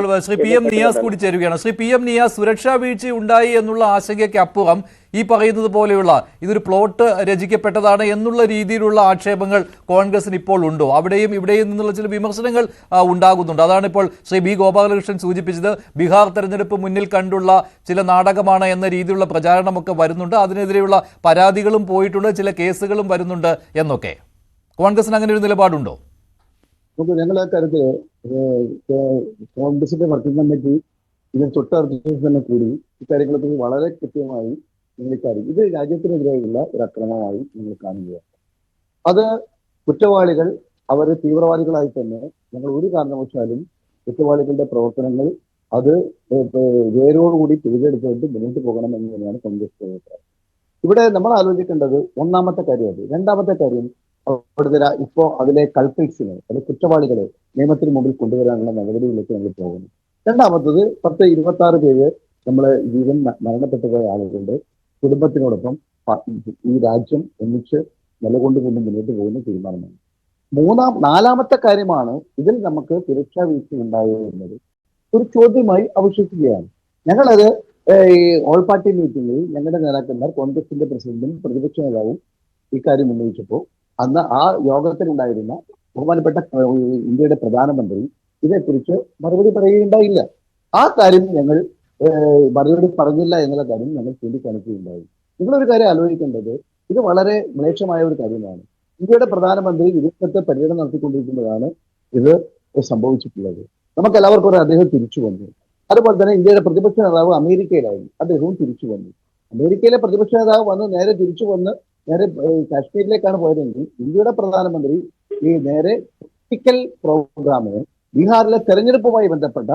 ഇപ്പോൾ Shri P M Niyas കൂടി ചേരുകയാണ്. ശ്രീ പി എം നിയാസ്, സുരക്ഷാ വീഴ്ച ഉണ്ടായി എന്നുള്ള ആശങ്കയ്ക്ക് അപ്പുറം ഈ പറയുന്നത് പോലെയുള്ള ഇതൊരു പ്ലോട്ട് രചിക്കപ്പെട്ടതാണ് എന്നുള്ള രീതിയിലുള്ള ആക്ഷേപങ്ങൾ കോൺഗ്രസിന് ഇപ്പോൾ ഉണ്ടോ? അവിടെയും ഇവിടെയും നിന്നുള്ള ചില വിമർശനങ്ങൾ ഉണ്ടാകുന്നുണ്ട്. അതാണ് ഇപ്പോൾ ശ്രീ ബി ഗോപാലകൃഷ്ണൻ സൂചിപ്പിച്ചത്. ബീഹാർ തെരഞ്ഞെടുപ്പ് മുന്നിൽ കണ്ടുള്ള ചില നാടകമാണ് എന്ന രീതിയിലുള്ള പ്രചാരണമൊക്കെ വരുന്നുണ്ട്. അതിനെതിരെയുള്ള പരാതികളും പോയിട്ടുണ്ട്, ചില കേസുകളും വരുന്നുണ്ട് എന്നൊക്കെ. കോൺഗ്രസിന് അങ്ങനെ ഒരു നിലപാടുണ്ടോ? ഞങ്ങൾ ആ കാര്യത്തില് കോൺഗ്രസിന്റെ വർക്കിംഗ് കമ്മിറ്റി ഇതിന് തൊട്ടടുത്ത തന്നെ കൂടി ഇക്കാര്യങ്ങളെ വളരെ കൃത്യമായി നിങ്ങൾ കാര്യം ഇത് രാജ്യത്തിനെതിരെയുള്ള ഒരു അക്രമമായി നിങ്ങൾ കാണുകയാണ്. അത് കുറ്റവാളികൾ അവര് തീവ്രവാദികളായി തന്നെ ഞങ്ങൾ ഒരു കാരണവശാലും കുറ്റവാളികളുടെ പ്രവർത്തനങ്ങൾ അത് വേരോടുകൂടി തിരിച്ചെടുത്തുകൊണ്ട് മുന്നോട്ട് പോകണം എന്ന് തന്നെയാണ് കോൺഗ്രസ് അഭിപ്രായം. ഇവിടെ നമ്മൾ ആലോചിക്കേണ്ടത് ഒന്നാമത്തെ കാര്യം അത്. രണ്ടാമത്തെ കാര്യം അവിടുത്തെ ഇപ്പോ അതിലെ കൾപ്രിറ്റ്സിനെ അല്ലെ കുറ്റവാളികളെ നിയമത്തിന് മുമ്പിൽ കൊണ്ടുവരാനുള്ള നടപടികളിലേക്ക് നമ്മൾ പോകുന്നു. രണ്ടാമത്തത് 10-26 പേര് നമ്മളെ ജീവൻ മരണപ്പെട്ടു പോയ ആളുകളുടെ കുടുംബത്തിനോടൊപ്പം ഈ രാജ്യം ഒന്നിച്ച് നിലകൊണ്ടുകൊണ്ട് മുന്നോട്ട് പോകുന്ന തീരുമാനമാണ്. നാലാമത്തെ കാര്യമാണ് ഇതിൽ നമുക്ക് സുരക്ഷാ വീഴ്ച ഉണ്ടായോ എന്നത് ഒരു ചോദ്യമായി അവശേഷിക്കുകയാണ്. ഞങ്ങളത് ഈ ഓൾ പാർട്ടി മീറ്റിംഗിൽ ഞങ്ങളുടെ നേതാക്കന്മാർ കോൺഗ്രസിന്റെ പ്രസിഡന്റും പ്രതിപക്ഷ നേതാവും ഇക്കാര്യം ഉന്നയിച്ചപ്പോൾ അന്ന് ആ യോഗത്തിലുണ്ടായിരുന്ന ബഹുമാനപ്പെട്ട ഇന്ത്യയുടെ പ്രധാനമന്ത്രി ഇതേക്കുറിച്ച് മറുപടി പറയുകയുണ്ടായില്ല. ആ കാര്യം ഞങ്ങൾ മറുപടി പറഞ്ഞില്ല എന്നുള്ള കാര്യം ഞങ്ങൾ ചൂണ്ടിക്കാണിക്കുകയുണ്ടായി. നിങ്ങളൊരു കാര്യം ആലോചിക്കേണ്ടത് ഇത് വളരെ മ്ലേച്ഛമായ ഒരു കാര്യമാണ്. ഇന്ത്യയുടെ പ്രധാനമന്ത്രി വിദേശത്ത് പര്യടനം നടത്തിക്കൊണ്ടിരിക്കുമ്പോഴാണ് ഇത് സംഭവിച്ചിട്ടുള്ളത്. നമുക്ക് എല്ലാവർക്കും ഒരു അദ്ദേഹം തിരിച്ചു വന്നു. അതുപോലെ തന്നെ ഇന്ത്യയുടെ പ്രതിപക്ഷ നേതാവ് അമേരിക്കയിലായിരുന്നു, അദ്ദേഹവും തിരിച്ചു വന്നു. അമേരിക്കയിലെ പ്രതിപക്ഷ നേതാവ് വന്ന് നേരെ തിരിച്ചു വന്ന് നേരെ കാശ്മീരിലേക്കാണ് പോയതെങ്കിൽ ഇന്ത്യയുടെ പ്രധാനമന്ത്രി ഈ നേരെ പൊളിറ്റിക്കൽ പ്രോഗ്രാമിന് ബീഹാറിലെ തെരഞ്ഞെടുപ്പുമായി ബന്ധപ്പെട്ട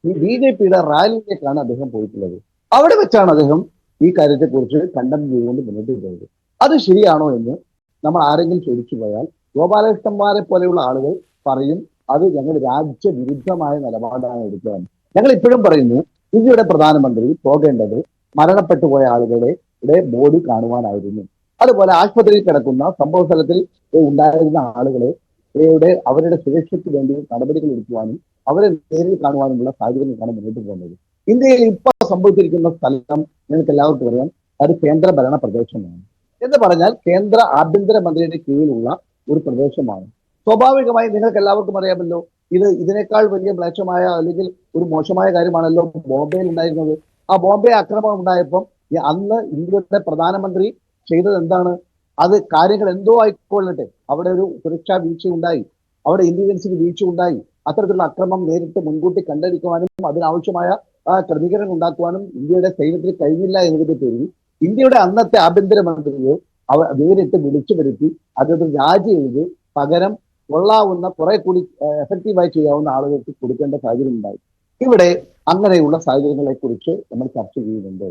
ഈ BJPയുടെ റാലിയിലേക്കാണ് അദ്ദേഹം പോയിട്ടുള്ളത്. അവിടെ വെച്ചാണ് അദ്ദേഹം ഈ കാര്യത്തെക്കുറിച്ച് കണ്ടം ചെയ്തുകൊണ്ട് മുന്നോട്ട് പോയത്. അത് ശരിയാണോ എന്ന് നമ്മൾ ആരെങ്കിലും ചോദിച്ചു പോയാൽ ഗോപാലകൃഷ്ണന്മാരെ പോലെയുള്ള ആളുകൾ പറയും അത് ഞങ്ങൾ രാജ്യവിരുദ്ധമായ നിലപാടാണ് എടുത്തത്. ഞങ്ങൾ ഇപ്പോഴും പറയുന്നു ഇന്ത്യയുടെ പ്രധാനമന്ത്രി പോകേണ്ടത് മരണപ്പെട്ടു പോയ ആളുകളുടെ ബോഡി കാണുവാനായിരുന്നു. അതുപോലെ ആശുപത്രിയിൽ കിടക്കുന്ന സംഭവ സ്ഥലത്തിൽ ഉണ്ടായിരുന്ന ആളുകളെ അവരുടെ സുരക്ഷയ്ക്ക് വേണ്ടി നടപടികൾ എടുക്കുവാനും അവരെ നേരിൽ കാണുവാനുമുള്ള സാഹചര്യങ്ങളാണ് മുന്നോട്ട് പോകുന്നത്. ഇന്ത്യയിൽ ഇപ്പോൾ സംഭവിച്ചിരിക്കുന്ന സ്ഥലം നിങ്ങൾക്ക് എല്ലാവർക്കും അറിയാം, അത് കേന്ദ്ര ഭരണ പ്രദേശമാണ്. എന്ന് പറഞ്ഞാൽ കേന്ദ്ര ആഭ്യന്തര മന്ത്രിയുടെ കീഴിലുള്ള ഒരു പ്രദേശമാണ്. സ്വാഭാവികമായി നിങ്ങൾക്ക് എല്ലാവർക്കും അറിയാമല്ലോ, ഇതിനേക്കാൾ വലിയ മ്ലേച്ഛമായ അല്ലെങ്കിൽ ഒരു മോശമായ കാര്യമാണല്ലോ ബോംബെയിൽ ഉണ്ടായിരുന്നത്. ആ ബോംബെ ആക്രമണം ഉണ്ടായപ്പം അന്ന് ഇന്ത്യയുടെ പ്രധാനമന്ത്രി ചെയ്തത് എന്താണ്? അത് കാര്യങ്ങൾ എന്തോ ആയിക്കൊള്ളട്ടെ, അവിടെ ഒരു സുരക്ഷാ വീഴ്ച ഉണ്ടായി, അവിടെ ഇന്റലിജൻസിന് വീഴ്ച ഉണ്ടായി. അത്തരത്തിലുള്ള അക്രമം നേരിട്ട് മുൻകൂട്ടി കണ്ടെടുക്കുവാനും അതിനാവശ്യമായ ക്രമീകരണം ഉണ്ടാക്കുവാനും ഇന്ത്യയുടെ സൈന്യത്തിന് കഴിഞ്ഞില്ല എന്നതിന്റെ പേരിൽ ഇന്ത്യയുടെ അന്നത്തെ ആഭ്യന്തരമന്ത്രിയെ നേരിട്ട് വിളിച്ചു വരുത്തി അദ്ദേഹത്തിന് രാജി എഴുതി പകരം കൊള്ളാവുന്ന കുറെ കൂടി എഫക്റ്റീവായി ചെയ്യാവുന്ന ആളുകൾക്ക് കൊടുക്കേണ്ട സാഹചര്യം ഉണ്ടായി. ഇവിടെ അങ്ങനെയുള്ള സാഹചര്യങ്ങളെ കുറിച്ച് നമ്മൾ ചർച്ച ചെയ്യുന്നുണ്ട്.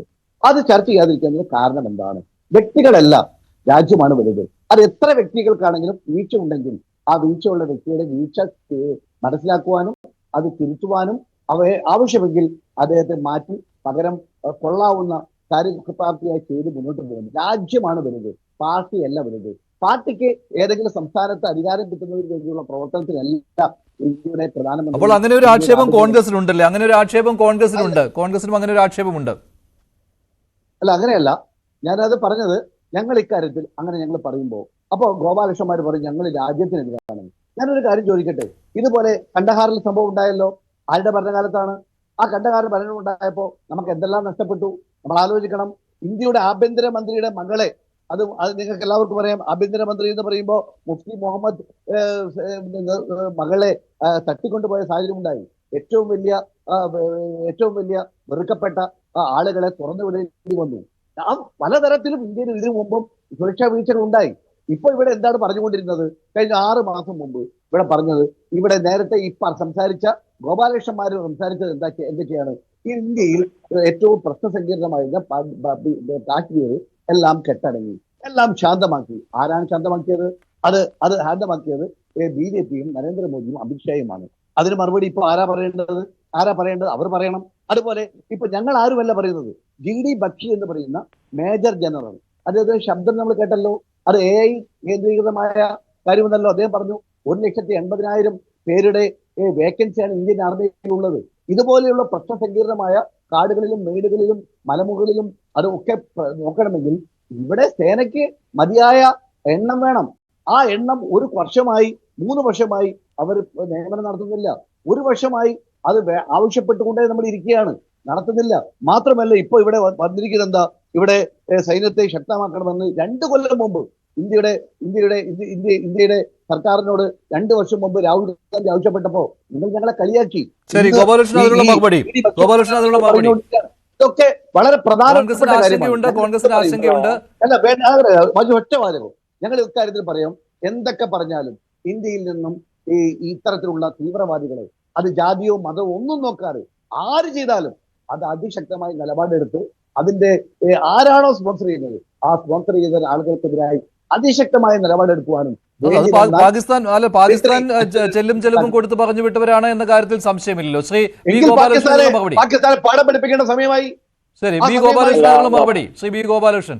അത് ചർച്ച ചെയ്യാതിരിക്കുന്നതിന് കാരണം എന്താണ്? വ്യക്തികളല്ല, രാജ്യമാണ് വലുത്. അത് എത്ര വ്യക്തികൾക്കാണെങ്കിലും വീഴ്ച ഉണ്ടെങ്കിൽ ആ വീഴ്ചയുള്ള വ്യക്തിയുടെ വീഴ്ച മനസ്സിലാക്കുവാനും അത് തിരുത്തുവാനും അവയെ ആവശ്യമെങ്കിൽ അദ്ദേഹത്തെ മാറ്റി പകരം കൊള്ളാവുന്ന കാര്യപാർട്ടിയായി ചെയ്ത് മുന്നോട്ട് പോകുന്നു. രാജ്യമാണ് വലുത്, പാർട്ടിയല്ല വലുത്. പാർട്ടിക്ക് ഏതെങ്കിലും സംസ്ഥാനത്ത് അധികാരം കിട്ടുന്നതിന് വേണ്ടിയുള്ള പ്രവർത്തനത്തിലല്ല ഇന്ത്യയുടെ പ്രധാനമന്ത്രി. അപ്പോൾ അങ്ങനെ ഒരു ആക്ഷേപം കോൺഗ്രസിനുണ്ടല്ലേ? അങ്ങനെ ഒരു ആക്ഷേപം കോൺഗ്രസിനുണ്ട്, കോൺഗ്രസിനും അങ്ങനെ ഒരു ആക്ഷേപമുണ്ട്. അല്ല, അങ്ങനെയല്ല ഞാനത് പറഞ്ഞത്. ഞങ്ങൾ ഇക്കാര്യത്തിൽ അങ്ങനെ ഞങ്ങൾ പറയുമ്പോൾ അപ്പോൾ ഗോപാലകൃഷ്ണന്മാർ പറയും ഞങ്ങൾ രാജ്യത്തിനെതിരാണ്. ഞാനൊരു കാര്യം ചോദിക്കട്ടെ, ഇതുപോലെ കണ്ടഹാറിൽ സംഭവം ഉണ്ടായല്ലോ, ആരുടെ ഭരണകാലത്താണ്? ആ കണ്ടഹാറിൽ ഭരണം ഉണ്ടായപ്പോൾ നമുക്ക് എന്തെല്ലാം നഷ്ടപ്പെട്ടു? നമ്മൾ ആലോചിക്കണം. ഇന്ത്യയുടെ ആഭ്യന്തരമന്ത്രിയുടെ മകളെ, അത് നിങ്ങൾക്ക് എല്ലാവർക്കും അറിയാം, ആഭ്യന്തരമന്ത്രി എന്ന് പറയുമ്പോൾ മുഫ്തി മുഹമ്മദ് മകളെ തട്ടിക്കൊണ്ടുപോയ സാഹചര്യം ഉണ്ടായി. ഏറ്റവും വലിയ വെറുക്കപ്പെട്ട ആളുകളെ തുറന്നു വിടേണ്ടി വന്നു. പലതരത്തിലും ഇന്ത്യയിൽ ഇതിനു മുമ്പും സുരക്ഷാ വീഴ്ചകൾ ഉണ്ടായി. ഇപ്പൊ ഇവിടെ എന്താണ് പറഞ്ഞുകൊണ്ടിരുന്നത്? കഴിഞ്ഞ 6 മാസം മുമ്പ് ഇവിടെ പറഞ്ഞത്, ഇവിടെ നേരത്തെ സംസാരിച്ച ഗോപാലകൃഷ്ണന്മാർ സംസാരിച്ചത് എന്തൊക്കെയാണ്? ഇന്ത്യയിൽ ഏറ്റവും പ്രശ്നസങ്കീർണമായിരുന്ന കാശ്മീർ എല്ലാം കെട്ടടങ്ങി, എല്ലാം ശാന്തമാക്കി. ആരാണ് ശാന്തമാക്കിയത്? അത് ശാന്തമാക്കിയത് BJPയും നരേന്ദ്രമോദിയും അമിത്ഷായുമാണ്. അതിന് മറുപടി ഇപ്പൊ ആരാ പറയേണ്ടത്? അവർ പറയണം. അതുപോലെ ഇപ്പൊ ഞങ്ങൾ ആരുമല്ല പറയുന്നത്. GD ബക്ഷി എന്ന് പറയുന്ന മേജർ ജനറൽ, അദ്ദേഹത്തിന്റെ ശബ്ദം നമ്മൾ കേട്ടല്ലോ. അത് AI കേന്ദ്രീകൃതമായ കാര്യമെന്നല്ലോ. അദ്ദേഹം പറഞ്ഞു 1,80,000 പേരുടെ വേക്കൻസിയാണ് ഇന്ത്യൻ ആർമിയിൽ ഉള്ളത്. ഇതുപോലെയുള്ള പ്രശ്നസങ്കീർണമായ കാടുകളിലും മേടുകളിലും മലമുകളിലും അതൊക്കെ നോക്കണമെങ്കിൽ ഇവിടെ സേനയ്ക്ക് മതിയായ എണ്ണം വേണം. ആ എണ്ണം 1 വർഷമായി 3 വർഷമായി അവർ നിയമനം നടത്തുന്നില്ല. 1 വർഷമായി അത് ആവശ്യപ്പെട്ടുകൊണ്ടേ നമ്മൾ ഇരിക്കുകയാണ്, നടത്തുന്നില്ല. മാത്രമല്ല ഇപ്പൊ ഇവിടെ വന്നിരിക്കുന്നത് എന്താ, ഇവിടെ സൈന്യത്തെ ശക്തമാക്കണമെന്ന് 2 കൊല്ലം മുമ്പ് ഇന്ത്യയുടെ സർക്കാരിനോട് 2 വർഷം മുമ്പ് രാഹുൽ ഗാന്ധി ആവശ്യപ്പെട്ടപ്പോ നിങ്ങൾ ഞങ്ങളെ കളിയാക്കി. ശരി, ഗോപാലകൃഷ്ണൻ അതിനുള്ള മറുപടി. ഇതൊക്കെ വളരെ പ്രധാനപ്പെട്ട ആശങ്കയുണ്ട്, കോൺഗ്രസിന് ആശങ്കയുണ്ട്. അല്ല, ഒറ്റ വാചകം ഞങ്ങൾ ഇക്കാര്യത്തിൽ പറയാം. എന്തൊക്കെ പറഞ്ഞാലും ഇന്ത്യയിൽ നിന്നും ഈ ഇത്തരത്തിലുള്ള തീവ്രവാദികളെ, അത് ജാതിയോ മതമോ ഒന്നും നോക്കാതെ ആര് ചെയ്താലും അത് അതിശക്തമായി നിലപാടെടുത്ത് അതിന്റെ ആരാണോ സ്പോൺസർ ചെയ്യുന്നത് ആ സ്പോൺസർ ചെയ്ത ആളുകൾക്കെതിരായി അതിശക്തമായ നിലപാടെടുക്കുവാനും പാകിസ്ഥാൻ ചെല്ലുമ്പും കൊടുത്ത് പറഞ്ഞു വിട്ടവരാണ് എന്ന കാര്യത്തിൽ സംശയമില്ലല്ലോ. ശ്രീ ബി ഗോപാലകൃഷ്ണൻ മറുപടി. പാകിസ്ഥാനെ പാഠം പഠിപ്പിക്കേണ്ട സമയമായി. ശരി, ബി ഗോപാലകൃഷ്ണൻ മറുപടി. ശ്രീ ബി ഗോപാലകൃഷ്ണൻ.